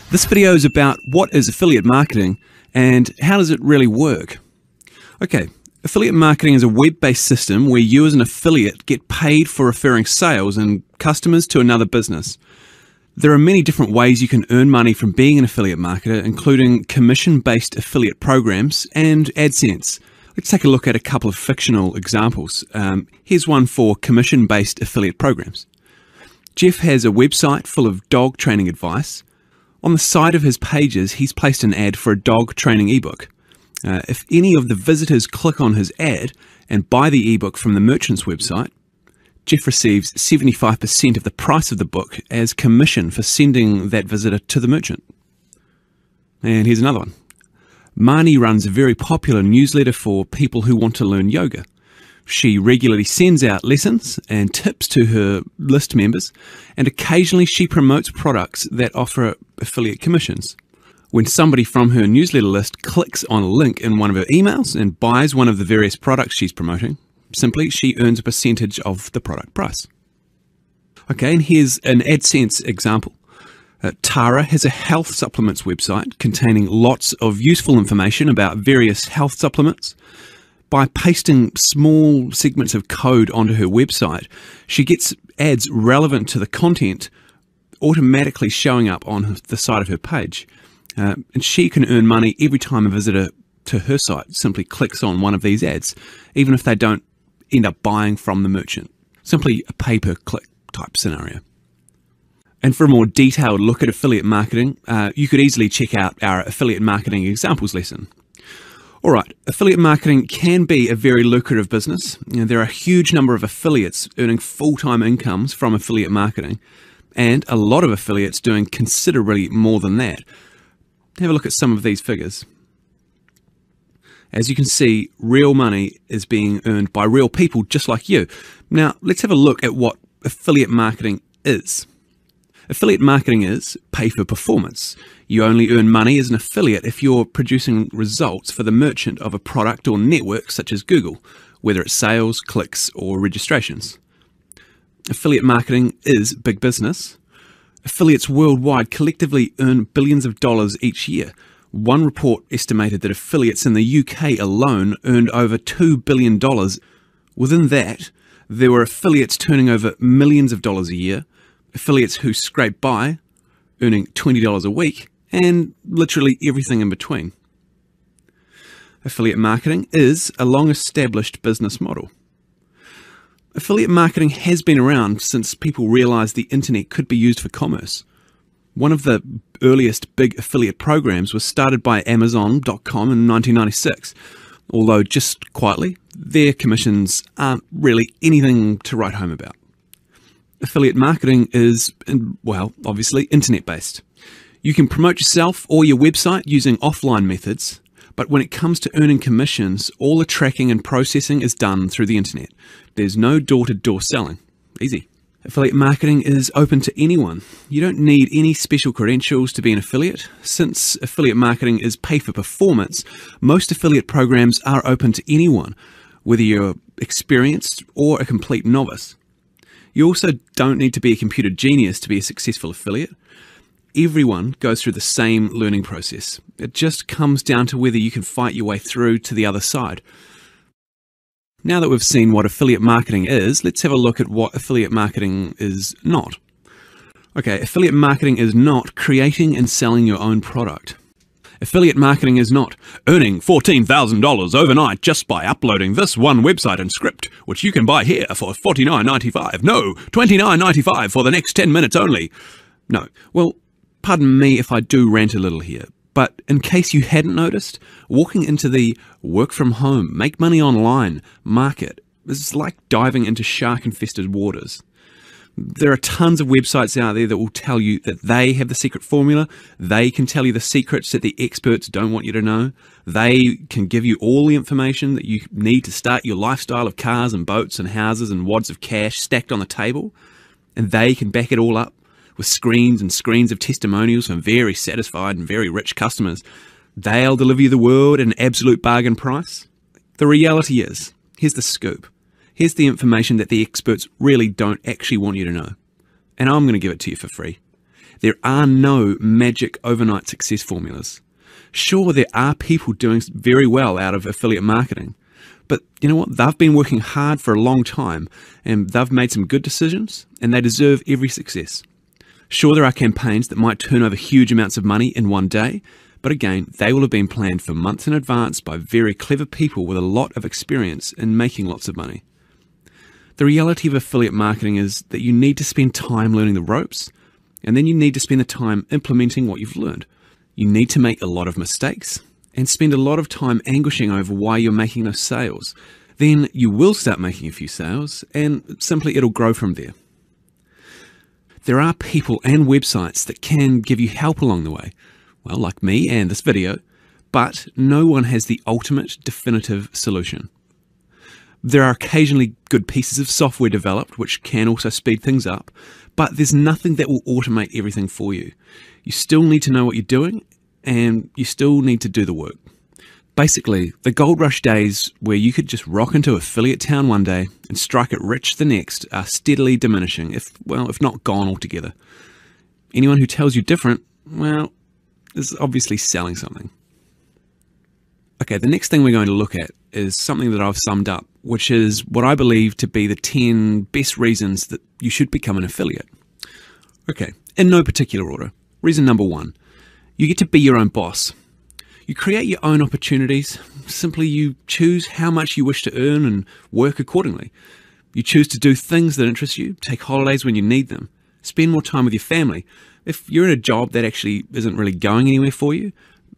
This video is about what is affiliate marketing and how does it really work. Okay, affiliate marketing is a web-based system where you as an affiliate get paid for referring sales and customers to another business. There are many different ways you can earn money from being an affiliate marketer, including commission-based affiliate programs and AdSense. Let's take a look at a couple of fictional examples. Here's one for commission-based affiliate programs. Jeff has a website full of dog training advice. On the side of his pages, he's placed an ad for a dog training ebook. If any of the visitors click on his ad and buy the ebook from the merchant's website, Jeff receives 75% of the price of the book as commission for sending that visitor to the merchant. And here's another one. Marnie runs a very popular newsletter for people who want to learn yoga. She regularly sends out lessons and tips to her list members, and occasionally she promotes products that offer affiliate commissions. When somebody from her newsletter list clicks on a link in one of her emails and buys one of the various products she's promoting, simply she earns a percentage of the product price. Okay, and here's an AdSense example. Tara has a health supplements website containing lots of useful information about various health supplements. By pasting small segments of code onto her website, she gets ads relevant to the content automatically showing up on the side of her page. And she can earn money every time a visitor to her site simply clicks on one of these ads, even if they don't end up buying from the merchant. Simply a pay-per-click type scenario. And for a more detailed look at affiliate marketing, you could easily check out our affiliate marketing examples lesson. Alright, affiliate marketing can be a very lucrative business. There are a huge number of affiliates earning full-time incomes from affiliate marketing, and a lot of affiliates doing considerably more than that. Have a look at some of these figures. As you can see, real money is being earned by real people just like you. Now, let's have a look at what affiliate marketing is. Affiliate marketing is pay for performance. You only earn money as an affiliate if you're producing results for the merchant of a product or network such as Google, whether it's sales, clicks, or registrations. Affiliate marketing is big business. Affiliates worldwide collectively earn billions of dollars each year. One report estimated that affiliates in the UK alone earned over $2 billion. Within that, there were affiliates turning over millions of dollars a year, affiliates who scrape by, earning $20 a week, and literally everything in between. Affiliate marketing is a long-established business model. Affiliate marketing has been around since people realized the internet could be used for commerce. One of the earliest big affiliate programs was started by Amazon, DotCom in 1996. Although just quietly, their commissions aren't really anything to write home about. Affiliate marketing is, well, obviously internet-based. You can promote yourself or your website using offline methods, but when it comes to earning commissions, all the tracking and processing is done through the internet. There's no door-to-door selling. Easy. Affiliate marketing is open to anyone. You don't need any special credentials to be an affiliate. Since affiliate marketing is pay for performance, most affiliate programs are open to anyone, whether you're experienced or a complete novice. You also don't need to be a computer genius to be a successful affiliate. Everyone goes through the same learning process. It just comes down to whether you can fight your way through to the other side. Now that we've seen what affiliate marketing is, let's have a look at what affiliate marketing is not. Okay, affiliate marketing is not creating and selling your own product. Affiliate marketing is not earning $14,000 overnight just by uploading this one website and script, which you can buy here for $49.95. No, $29.95 for the next 10 minutes only. No, well, pardon me if I do rant a little here, but in case you hadn't noticed, walking into the work from home, make money online market is like diving into shark-infested waters. There are tons of websites out there that will tell you that they have the secret formula. They can tell you the secrets that the experts don't want you to know. They can give you all the information that you need to start your lifestyle of cars and boats and houses and wads of cash stacked on the table. And they can back it all up with screens and screens of testimonials from very satisfied and very rich customers. They'll deliver you the world at an absolute bargain price. The reality is, here's the scoop. Here's the information that the experts really don't actually want you to know. And I'm going to give it to you for free. There are no magic overnight success formulas. Sure, there are people doing very well out of affiliate marketing, but you know what? They've been working hard for a long time, and they've made some good decisions, and they deserve every success. Sure, there are campaigns that might turn over huge amounts of money in one day, but again, they will have been planned for months in advance by very clever people with a lot of experience in making lots of money. The reality of affiliate marketing is that you need to spend time learning the ropes, and then you need to spend the time implementing what you've learned. You need to make a lot of mistakes and spend a lot of time anguishing over why you're making those sales. Then you will start making a few sales, and simply it'll grow from there. There are people and websites that can give you help along the way, well, like me and this video, but no one has the ultimate definitive solution. There are occasionally good pieces of software developed which can also speed things up, but there's nothing that will automate everything for you. You still need to know what you're doing, and you still need to do the work. Basically, the gold rush days where you could just rock into affiliate town one day and strike it rich the next are steadily diminishing, if not gone altogether. Anyone who tells you different, well, is obviously selling something. Okay, the next thing we're going to look at is something that I've summed up, which is what I believe to be the 10 best reasons that you should become an affiliate. Okay, in no particular order. Reason number 1, you get to be your own boss. You create your own opportunities. Simply you choose how much you wish to earn and work accordingly. You choose to do things that interest you, take holidays when you need them, spend more time with your family. If you're in a job that actually isn't really going anywhere for you,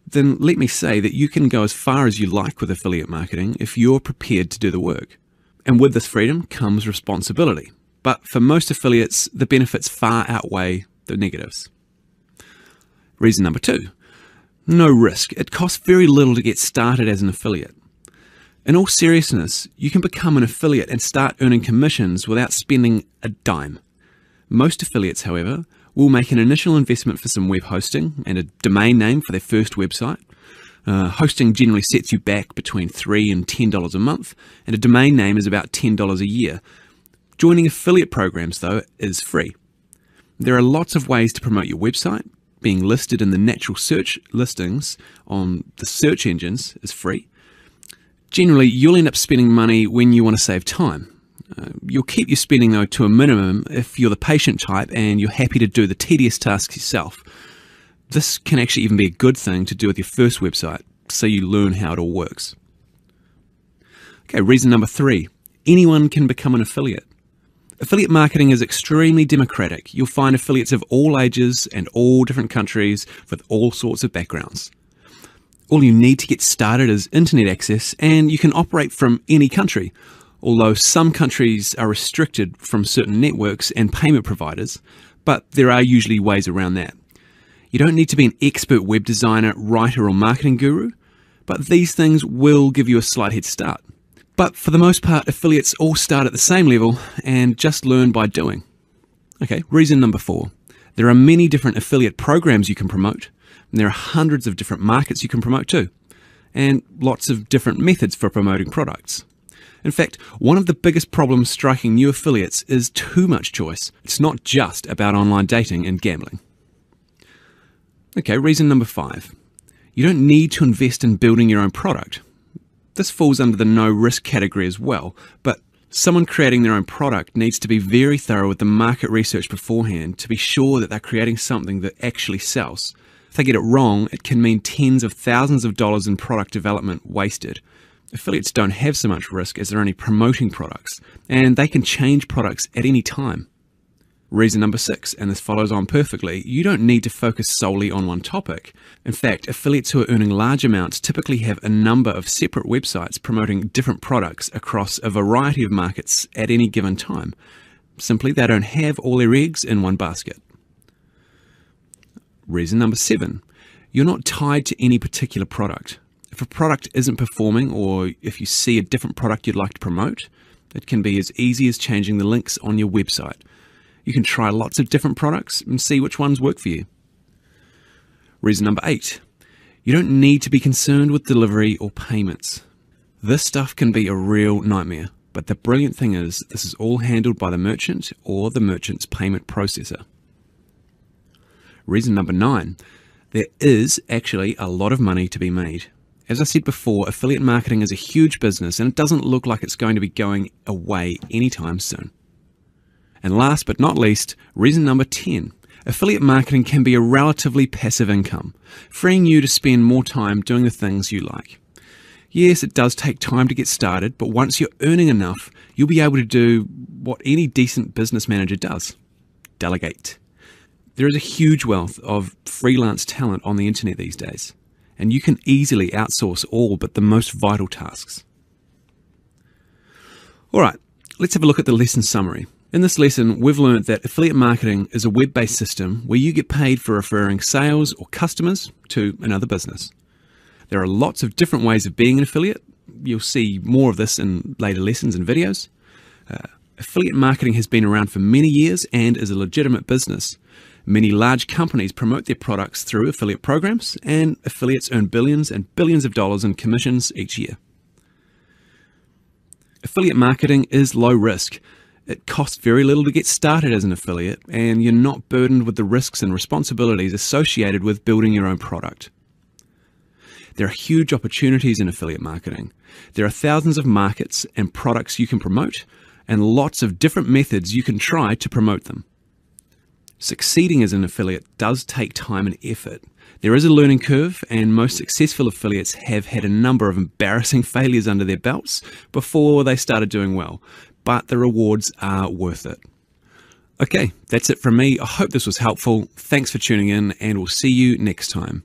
then let me say that you can go as far as you like with affiliate marketing if you're prepared to do the work. And with this freedom comes responsibility. But for most affiliates, the benefits far outweigh the negatives. Reason number 2, no risk. It costs very little to get started as an affiliate. In all seriousness, you can become an affiliate and start earning commissions without spending a dime. Most affiliates, however, will make an initial investment for some web hosting and a domain name for their first website. Hosting generally sets you back between $3 and $10 a month, and a domain name is about $10 a year. Joining affiliate programs, though, is free. There are lots of ways to promote your website. Being listed in the natural search listings on the search engines is free. Generally, you'll end up spending money when you want to save time. You'll keep your spending, though, to a minimum if you're the patient type and you're happy to do the tedious tasks yourself. This can actually even be a good thing to do with your first website, so you learn how it all works. Okay, reason number 3, anyone can become an affiliate. Affiliate marketing is extremely democratic. You'll find affiliates of all ages and all different countries with all sorts of backgrounds. All you need to get started is internet access, and you can operate from any country, although some countries are restricted from certain networks and payment providers, but there are usually ways around that. You don't need to be an expert web designer, writer or marketing guru, but these things will give you a slight head start. But for the most part, affiliates all start at the same level and just learn by doing. Okay, reason number 4. There are many different affiliate programs you can promote, and there are hundreds of different markets you can promote too, and lots of different methods for promoting products. In fact, one of the biggest problems striking new affiliates is too much choice. It's not just about online dating and gambling. Okay, reason number 5. You don't need to invest in building your own product. This falls under the no risk category as well, but someone creating their own product needs to be very thorough with the market research beforehand to be sure that they're creating something that actually sells. If they get it wrong, it can mean tens of thousands of dollars in product development wasted. Affiliates don't have so much risk as they're only promoting products, and they can change products at any time. Reason number 6, and this follows on perfectly, you don't need to focus solely on one topic. In fact, affiliates who are earning large amounts typically have a number of separate websites promoting different products across a variety of markets at any given time. Simply, they don't have all their eggs in one basket. Reason number 7, you're not tied to any particular product. If a product isn't performing, or if you see a different product you'd like to promote, it can be as easy as changing the links on your website. You can try lots of different products and see which ones work for you. Reason number 8, you don't need to be concerned with delivery or payments. This stuff can be a real nightmare, but the brilliant thing is this is all handled by the merchant or the merchant's payment processor. Reason number 9, there is actually a lot of money to be made. As I said before, affiliate marketing is a huge business and it doesn't look like it's going to be going away anytime soon. And last but not least, reason number 10, affiliate marketing can be a relatively passive income, freeing you to spend more time doing the things you like. Yes, it does take time to get started, but once you're earning enough, you'll be able to do what any decent business manager does: delegate. There is a huge wealth of freelance talent on the internet these days, and you can easily outsource all but the most vital tasks. Alright, let's have a look at the lesson summary. In this lesson, we've learned that affiliate marketing is a web-based system where you get paid for referring sales or customers to another business. There are lots of different ways of being an affiliate. You'll see more of this in later lessons and videos. Affiliate marketing has been around for many years and is a legitimate business. Many large companies promote their products through affiliate programs, and affiliates earn billions and billions of dollars in commissions each year. Affiliate marketing is low risk. It costs very little to get started as an affiliate, and you're not burdened with the risks and responsibilities associated with building your own product. There are huge opportunities in affiliate marketing. There are thousands of markets and products you can promote, and lots of different methods you can try to promote them. Succeeding as an affiliate does take time and effort. There is a learning curve, and most successful affiliates have had a number of embarrassing failures under their belts before they started doing well, but the rewards are worth it. Okay, that's it from me. I hope this was helpful. Thanks for tuning in, and we'll see you next time.